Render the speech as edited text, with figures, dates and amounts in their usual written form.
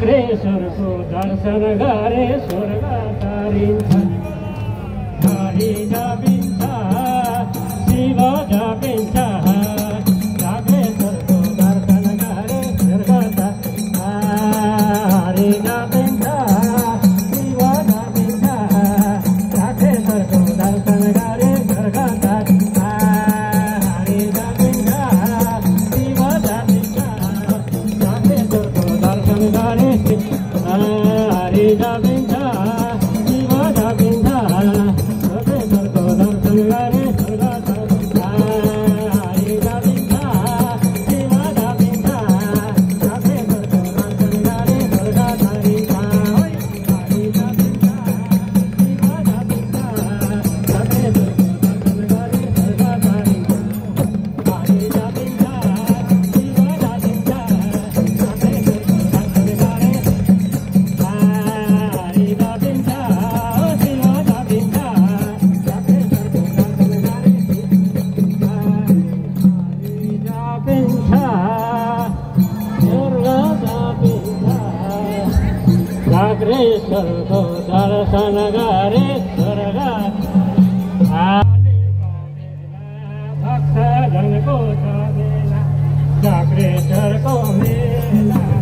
चक्रेश्वरको दर्शन गरे स्वर्ग तारिन्छ हरि जपिन्छ शिव जपिन्छ चक्रेश्वरको दर्शन गरे स्वर्ग हरि जपिन्छ शिव जपिन्छ चक्रेश्वरको दर्शन गरे स्वर्ग हरि जपिन्छ शिव जपिन्छ चक्रेश्वरको दर्शन गरे हरि जपिन्छ शिव जपिन्छ चक्रेश्वरको दर्शन गरे स्वर्ग हरि जपिन्छ शिव जपिन्छ चक्रेश्वरको दर्शन गरे स्वर्ग तारिन्छ हरि जपिन्छ शिव जपिन्छ चक्रेश्वरको दर्शन गरे स्वर्ग तारिन्छ हरि जपिन्छ शिव जपिन्छ चक्रेश्वरको दर्शन गरे चक्रेश्वरको दर्शन गरे स्वर्ग भक्तजनको छ बेला चक्रेश्वरको मेला